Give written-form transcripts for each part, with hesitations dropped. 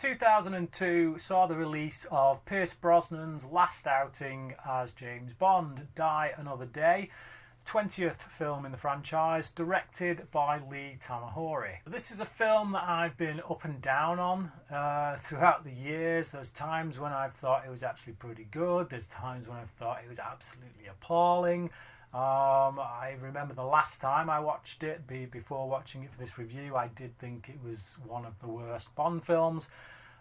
2002 saw the release of Pierce Brosnan's last outing as James Bond, Die Another Day, 20th film in the franchise, directed by Lee Tamahori. This is a film that I've been up and down on throughout the years. There's times when I've thought it was actually pretty good. There's times when I've thought it was absolutely appalling. I remember the last time I watched it, before watching it for this review, I did think it was one of the worst Bond films.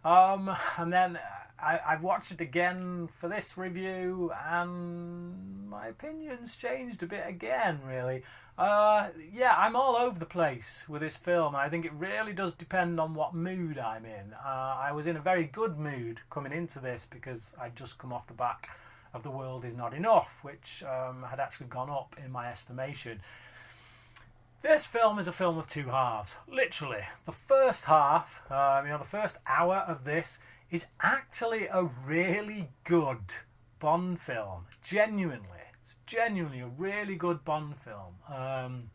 And then I've watched it again for this review, and my opinion's changed a bit again, really. Yeah, I'm all over the place with this film. I think it really does depend on what mood I'm in. I was in a very good mood coming into this because I'd just come off the back of The World Is Not Enough, which had actually gone up in my estimation. This film is a film of two halves, literally. The first half, the first hour of this is actually a really good Bond film. It's genuinely a really good Bond film.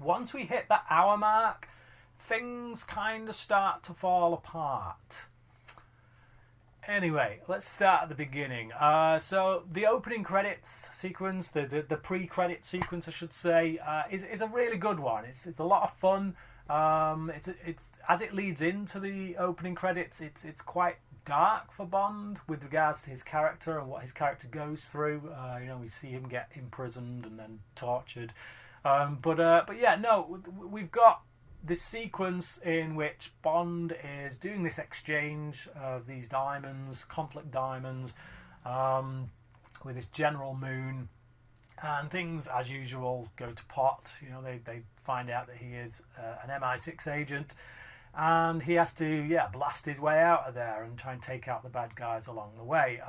Once we hit that hour mark, things kind of start to fall apart. Anyway, let's start at the beginning. So the opening credits sequence, the pre-credit sequence, I should say, is a really good one. It's a lot of fun. It's as it leads into the opening credits, it's quite dark for Bond with regards to his character and what his character goes through. We see him get imprisoned and then tortured. But yeah, no, we've got this sequence in which Bond is doing this exchange of these diamonds, conflict diamonds, with this General Moon, and things, as usual, go to pot. They find out that he is an MI6 agent, and he has to blast his way out of there and try and take out the bad guys along the way.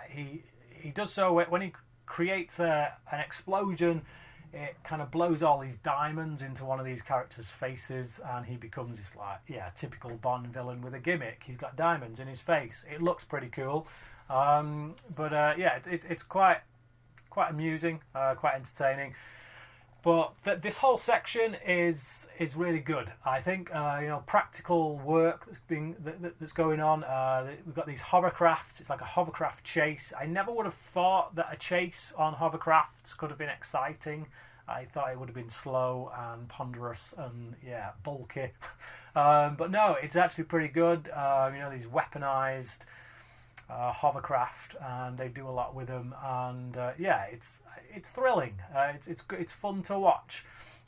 He does so when he creates an explosion. It kind of blows all these diamonds into one of these characters' faces, and he becomes this typical Bond villain with a gimmick. He's got diamonds in his face. It looks pretty cool, it's quite amusing, quite entertaining. But this whole section is really good. I think practical work that's going on. We've got these hovercrafts. It's like a hovercraft chase. I never would have thought that a chase on hovercrafts could have been exciting. I thought it would have been slow and ponderous and bulky. But no, it's actually pretty good. These weaponized hovercraft, and they do a lot with them, and it's thrilling. It's fun to watch,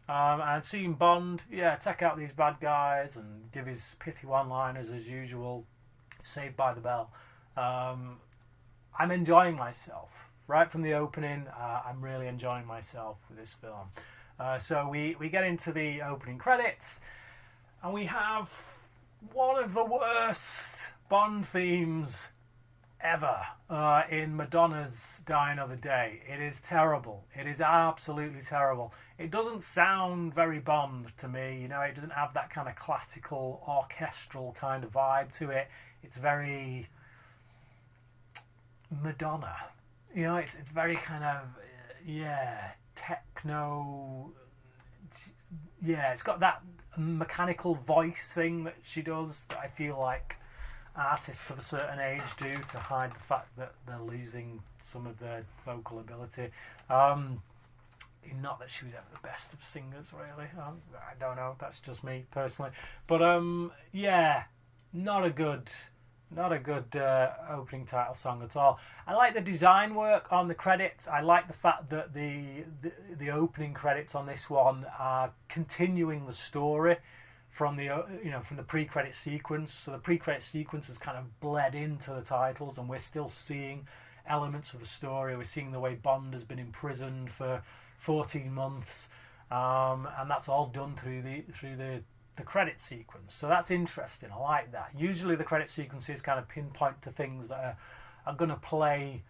and seeing Bond take out these bad guys and give his pithy one-liners as usual, Saved by the Bell. I'm enjoying myself right from the opening. I'm really enjoying myself with this film. So we get into the opening credits, and we have one of the worst Bond themes ever in Madonna's Die Another Day. It is terrible. It is absolutely terrible. It doesn't sound very Bond to me. It doesn't have that kind of classical orchestral kind of vibe to it. It's very Madonna. It's very kind of techno. It's got that mechanical voice thing that she does that I feel like artists of a certain age do to hide the fact that they're losing some of their vocal ability. Not that she was ever the best of singers, really. I don't know. That's just me personally. But not a good opening title song at all. I like the design work on the credits. I like the fact that the opening credits on this one are continuing the story from the pre-credit sequence. So the pre-credit sequence has kind of bled into the titles, and we're still seeing elements of the story. We're seeing the way Bond has been imprisoned for 14 months, and that's all done through the credit sequence. So that's interesting. I like that. Usually the credit sequences kind of pinpoint to things that are going to play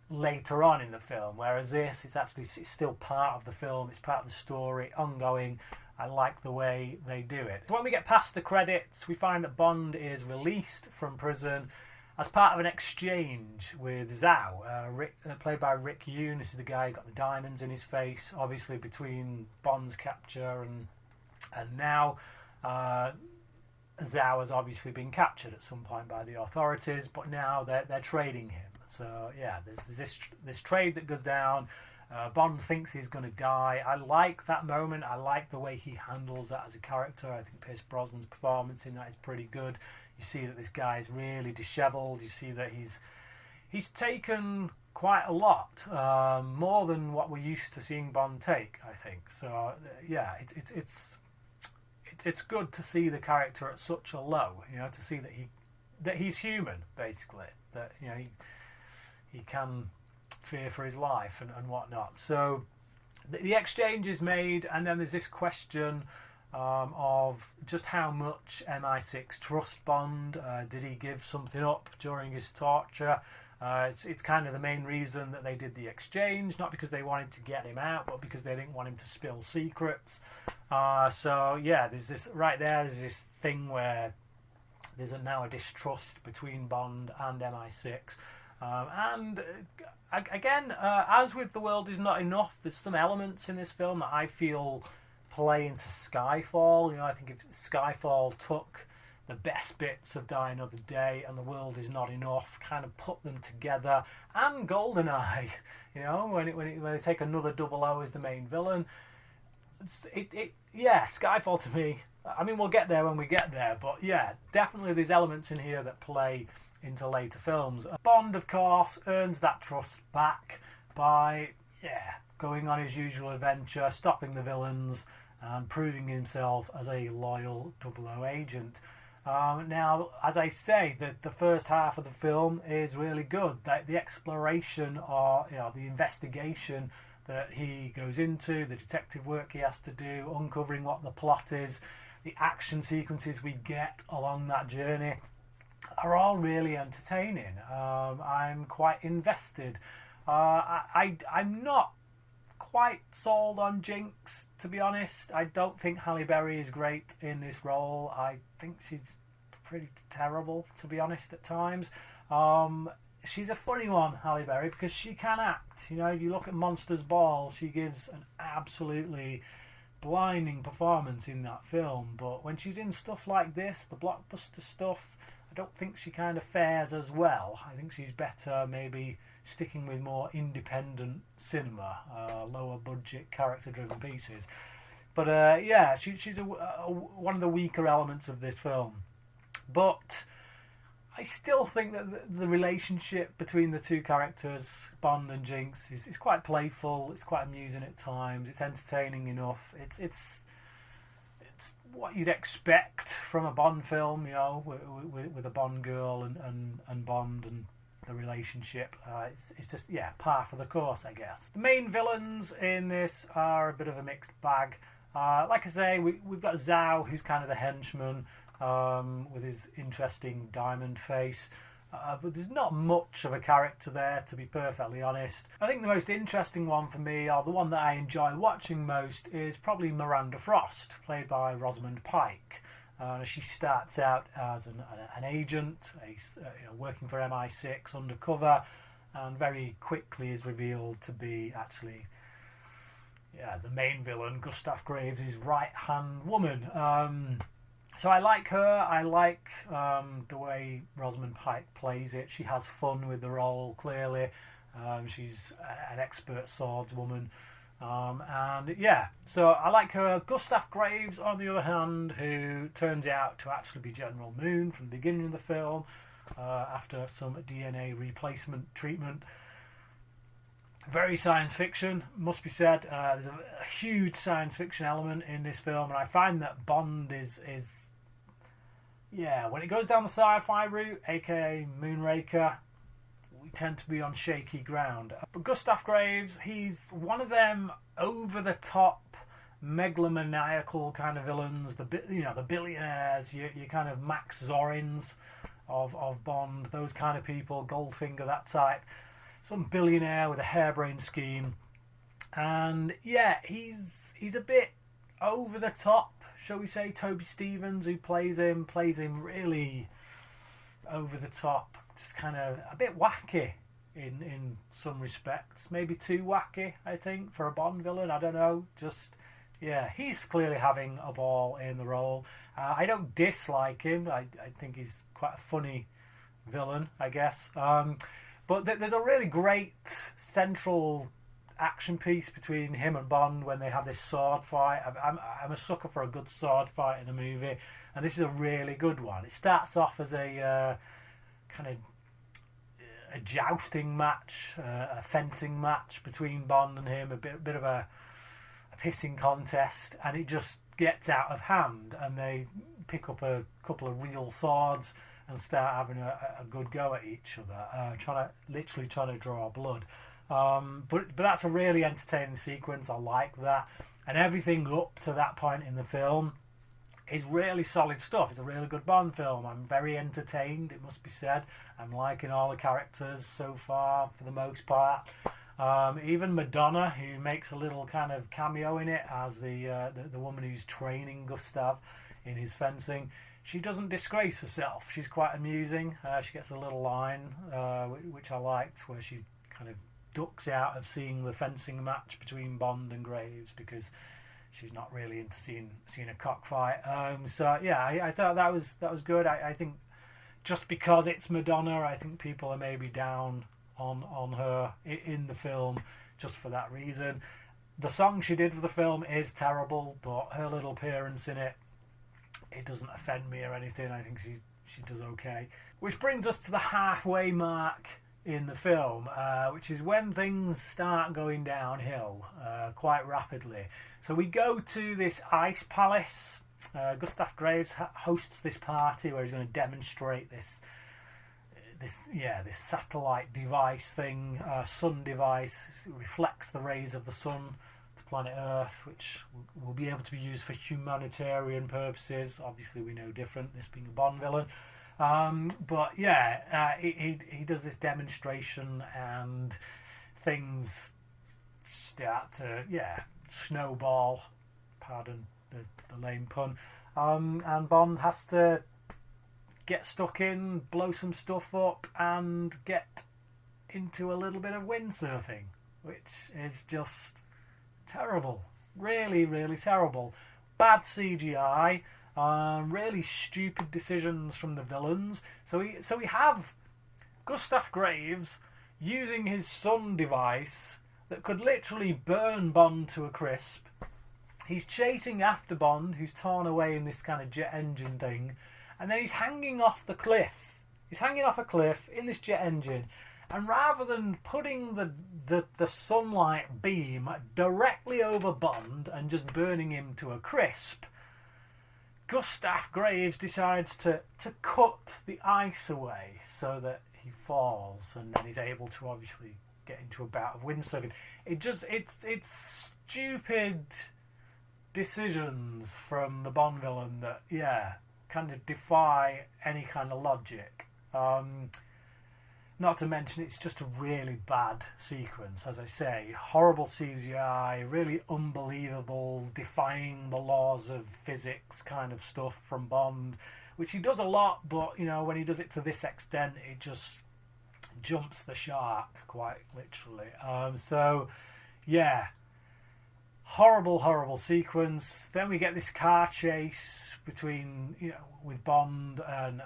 later on in the film, whereas this, it's still part of the film. It's part of the story, ongoing. I like the way they do it. When we get past the credits, we find that Bond is released from prison as part of an exchange with Zhao, played by Rick Yune. This is the guy who got the diamonds in his face, obviously between Bond's capture and now. Zhao has obviously been captured at some point by the authorities, but now they're trading him. So yeah, there's this trade that goes down. Bond thinks he's going to die. I like that moment. I like the way he handles that as a character. I think Pierce Brosnan's performance in that is pretty good. You see that this guy is really dishevelled. You see that he's taken quite a lot, more than what we're used to seeing Bond take, I think. So yeah, it's good to see the character at such a low, to see that he's human, basically, that he can fear for his life and whatnot. So the exchange is made, and then there's this question of just how much MI6 trust Bond. Did he give something up during his torture? It's kind of the main reason that they did the exchange, not because they wanted to get him out, but because they didn't want him to spill secrets. So yeah, there's this thing where there's now a distrust between Bond and MI6. And again, as with The World Is Not Enough, there's some elements in this film that I feel play into Skyfall. I think if Skyfall took the best bits of Die Another Day and The World Is Not Enough, kind of put them together, and GoldenEye, when they take another 00 as the main villain. Skyfall to me, I mean, we'll get there when we get there, but yeah, definitely there's elements in here that play into later films. Bond, of course, earns that trust back by going on his usual adventure, stopping the villains and proving himself as a loyal 00 agent. Now, as I say, the first half of the film is really good. The exploration or the investigation that he goes into, the detective work he has to do, uncovering what the plot is, the action sequences we get along that journey are all really entertaining. I'm quite invested. I'm not quite sold on Jinx, to be honest. I don't think Halle Berry is great in this role. I think she's pretty terrible, to be honest, at times. She's a funny one, Halle Berry, because she can act. If you look at Monsters Ball, she gives an absolutely blinding performance in that film. But when she's in stuff like this, the blockbuster stuff, I don't think she kind of fares as well. I think she's better maybe sticking with more independent cinema, lower budget, character driven pieces. But she's one of the weaker elements of this film. But I still think that the relationship between the two characters, Bond and Jinx, is quite playful. It's quite amusing at times. It's entertaining enough. It's what you'd expect from a Bond film, with a Bond girl and Bond and the relationship. It's just par for the course, I guess. The main villains in this are a bit of a mixed bag. Like I say, we've got Zhao, who's kind of the henchman, with his interesting diamond face. But there's not much of a character there, to be perfectly honest. I think the most interesting one for me, or the one that I enjoy watching most, is probably Miranda Frost, played by Rosamund Pike. She starts out as an agent, working for MI6 undercover, and very quickly is revealed to be actually the main villain, Gustav Graves' right-hand woman. So I like her. I like the way Rosamund Pike plays it. She has fun with the role, clearly. She's an expert swordswoman. So I like her. Gustav Graves, on the other hand, who turns out to actually be General Moon from the beginning of the film, after some DNA replacement treatment. Very science fiction, must be said. There's a huge science fiction element in this film, and I find that Bond is when it goes down the sci-fi route, aka Moonraker, we tend to be on shaky ground. But Gustav Graves, he's one of them over-the-top, megalomaniacal kind of villains. The billionaires, your kind of Max Zorins of Bond, those kind of people, Goldfinger, that type. Some billionaire with a harebrained scheme, and he's a bit over the top, shall we say. Toby Stephens, who plays him really over the top, just kind of a bit wacky in some respects, maybe too wacky, I think, for a Bond villain. I don't know, just Yeah, he's clearly having a ball in the role. I don't dislike him. I think he's quite a funny villain, I guess. But there's a really great central action piece between him and Bond when they have this sword fight. I'm a sucker for a good sword fight in a movie, and this is a really good one. It starts off as a kind of a jousting match, a fencing match between Bond and him, a bit of a pissing contest, and it just gets out of hand, and they pick up a couple of real swords and start having a good go at each other, literally trying to draw blood. But that's a really entertaining sequence. I like that, and everything up to that point in the film is really solid stuff. It's a really good Bond film. I'm very entertained, it must be said. I'm liking all the characters so far, for the most part. Even Madonna, who makes a little kind of cameo in it as the woman who's training Gustav in his fencing, she doesn't disgrace herself. She's quite amusing. She gets a little line, which I liked, where she kind of ducks out of seeing the fencing match between Bond and Graves because she's not really into seeing a cockfight. So yeah, I thought that was good. I think just because it's Madonna, I think people are maybe down on her in the film just for that reason. The song she did for the film is terrible, but her little appearance in it doesn't offend me or anything. I think she does okay. Which brings us to the halfway mark in the film, which is when things start going downhill quite rapidly. So we go to this ice palace. Gustav Graves hosts this party where he's going to demonstrate this satellite device thing, sun device. It reflects the rays of the sun to planet Earth, which will be able to be used for humanitarian purposes. Obviously, we know different, this being a Bond villain. But yeah, he does this demonstration, and things start to snowball. Pardon the lame pun. And Bond has to get stuck in, blow some stuff up, and get into a little bit of windsurfing, which is just terrible. Really, really terrible. Bad CGI. Really stupid decisions from the villains. So we have Gustav Graves using his sun device that could literally burn Bond to a crisp. He's chasing after Bond, who's torn away in this kind of jet engine thing, and then he's hanging off the cliff. He's hanging off a cliff in this jet engine, and rather than putting the sunlight beam directly over Bond and just burning him to a crisp, Gustav Graves decides to cut the ice away so that he falls, and then he's able to obviously get into a bout of windsurfing. It's stupid decisions from the Bond villain that kind of defy any kind of logic. Not to mention, it's just a really bad sequence, as I say. Horrible CGI, really unbelievable, defying the laws of physics kind of stuff from Bond, which he does a lot, but, when he does it to this extent, it just jumps the shark, quite literally. Horrible sequence. Then we get this car chase between, with Bond and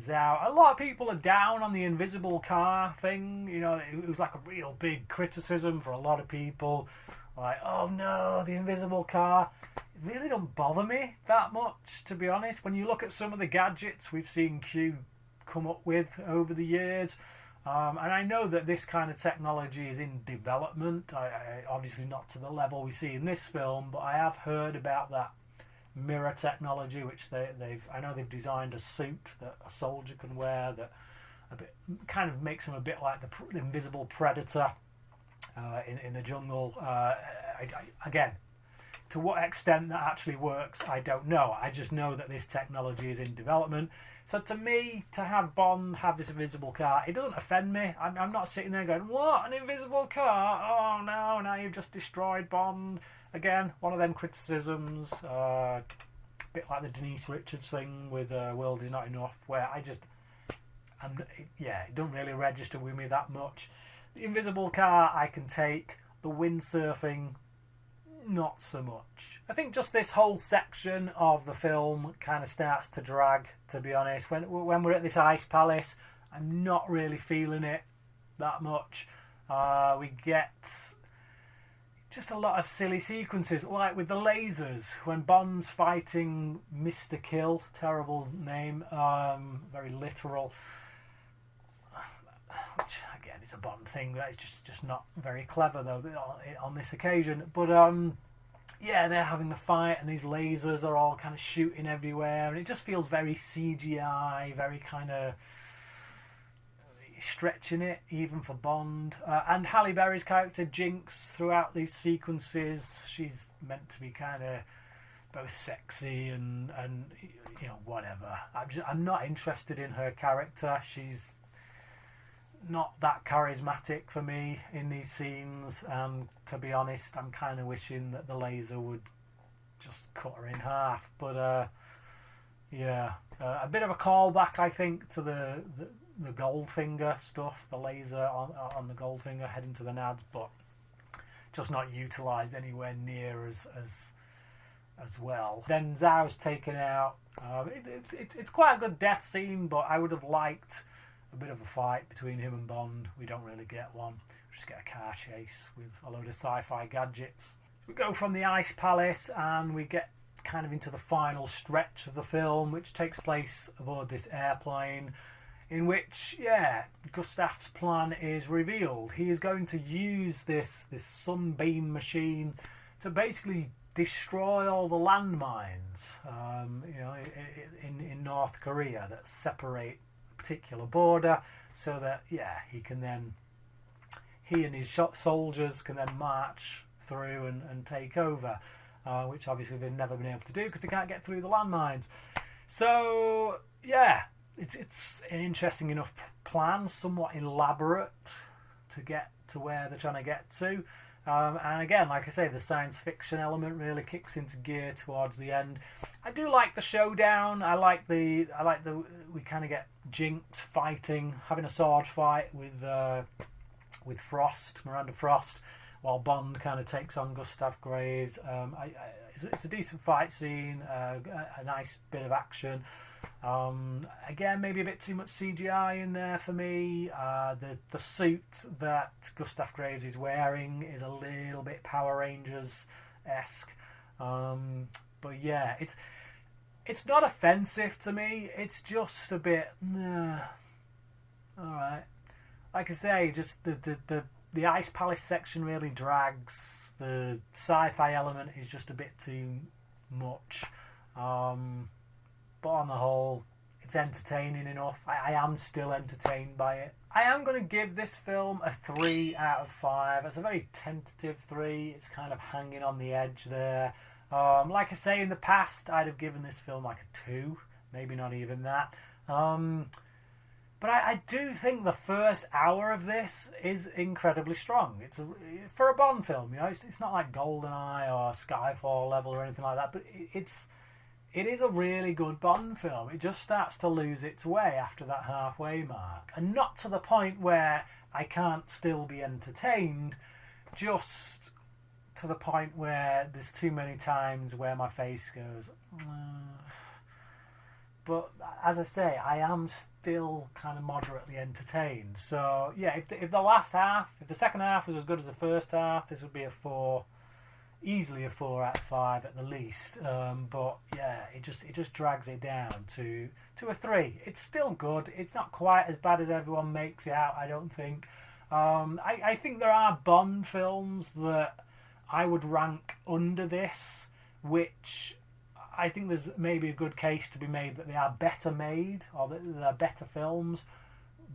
Zhao. A lot of people are down on the invisible car thing. It was like a real big criticism for a lot of people. Like, oh no, the invisible car. It really don't bother me that much, to be honest. When you look at some of the gadgets we've seen Q come up with over the years, and I know that this kind of technology is in development. I obviously not to the level we see in this film, but I have heard about that mirror technology, which I know they've designed a suit that a soldier can wear that kind of makes him a bit like the invisible predator in the jungle. Again, to what extent that actually works, I don't know. I just know that this technology is in development. So to me, to have Bond have this invisible car, it doesn't offend me. I'm not sitting there going, what, an invisible car? Oh no, now you've just destroyed Bond. Again, one of them criticisms, a bit like the Denise Richards thing with World Is Not Enough, where it doesn't really register with me that much. The invisible car I can take, the windsurfing, not so much. I think just this whole section of the film kind of starts to drag, to be honest. When we're at this ice palace, I'm not really feeling it that much. We get just a lot of silly sequences, like with the lasers, when Bond's fighting Mr. Kill, terrible name, very literal, which again is a Bond thing that is just not very clever though on this occasion. But yeah, they're having the fight and these lasers are all kind of shooting everywhere, and it just feels very CGI, very kind of stretching it even for Bond. And Halle Berry's character Jinx, throughout these sequences, she's meant to be kind of both sexy and you know, whatever. I'm not interested in her character. She's not that charismatic for me in these scenes, and to be honest, I'm kind of wishing that the laser would just cut her in half. But yeah, a bit of a callback, I think, to the Goldfinger stuff, the laser on the Goldfinger heading to the nads, but just not utilised anywhere near as well. Then Zhao's taken out. It's quite a good death scene, but I would have liked a bit of a fight between him and Bond. We don't really get one. We just get a car chase with a load of sci-fi gadgets. We go from the ice palace and we get kind of into the final stretch of the film, which takes place aboard this airplane, in which, yeah, Gustav's plan is revealed. He is going to use this sunbeam machine to basically destroy all the landmines, you know, in North Korea that separate a particular border, so that, yeah, he and his soldiers can then march through and take over, which obviously they've never been able to do because they can't get through the landmines. So, yeah, it's an interesting enough plan, somewhat elaborate to get to where they're trying to get to. And again, like I say, the science fiction element really kicks into gear towards the end. I do like the showdown. I like the we kind of get Jinx fighting, having a sword fight with Frost, Miranda Frost, while Bond kind of takes on Gustav Graves. It's a decent fight scene, a nice bit of action. Again, maybe a bit too much CGI in there for me. The suit that Gustav Graves is wearing is a little bit Power Rangers-esque. But yeah, it's not offensive to me. It's just a bit, alright. Like I say, just the Ice Palace section really drags. The sci-fi element is just a bit too much. But on the whole, it's entertaining enough. I am still entertained by it. I am going to give this film a 3 out of 5. It's a very tentative 3. It's kind of hanging on the edge there. Like I say, in the past, I'd have given this film like a 2. Maybe not even that. But I do think the first hour of this is incredibly strong. For a Bond film, you know, it's not like GoldenEye or Skyfall level or anything like that, but it is a really good Bond film. It just starts to lose its way after that halfway mark. And not to the point where I can't still be entertained, just to the point where there's too many times where my face goes, But as I say, I am still kind of moderately entertained. So yeah, if the second half was as good as the first half, this would be a 4. Easily a 4 out of 5 at the least, but yeah, it just drags it down to a 3. It's still good. It's not quite as bad as everyone makes it out, I don't think. I think there are Bond films that I would rank under this, which I think there's maybe a good case to be made that they are better made, or that they're better films,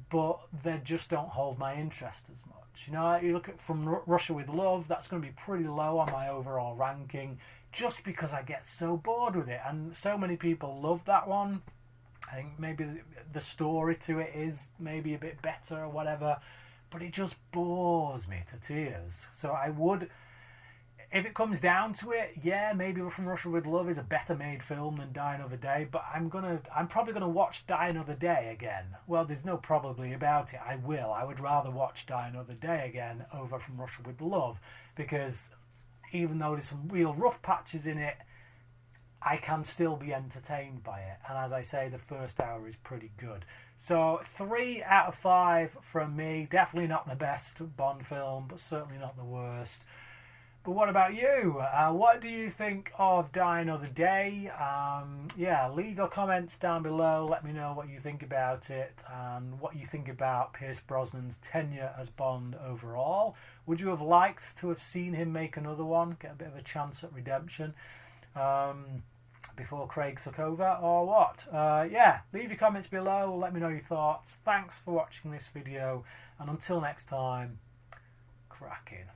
but they just don't hold my interest as much. You know, you look at From Russia with Love, that's going to be pretty low on my overall ranking, just because I get so bored with it, and so many people love that one. I think maybe the story to it is maybe a bit better or whatever, but it just bores me to tears. So I would, if it comes down to it, yeah, maybe From Russia with Love is a better made film than Die Another Day, but I'm probably gonna watch Die Another Day again. Well, there's no probably about it. I will. I would rather watch Die Another Day again over From Russia with Love, because even though there's some real rough patches in it, I can still be entertained by it. And as I say, the first hour is pretty good. So 3 out of 5 from me. Definitely not the best Bond film, but certainly not the worst. But what about you? What do you think of Die Another Day? Yeah, leave your comments down below. Let me know what you think about it and what you think about Pierce Brosnan's tenure as Bond overall. Would you have liked to have seen him make another one, get a bit of a chance at redemption before Craig took over, or what? Yeah, leave your comments below. Let me know your thoughts. Thanks for watching this video, and until next time, cracking.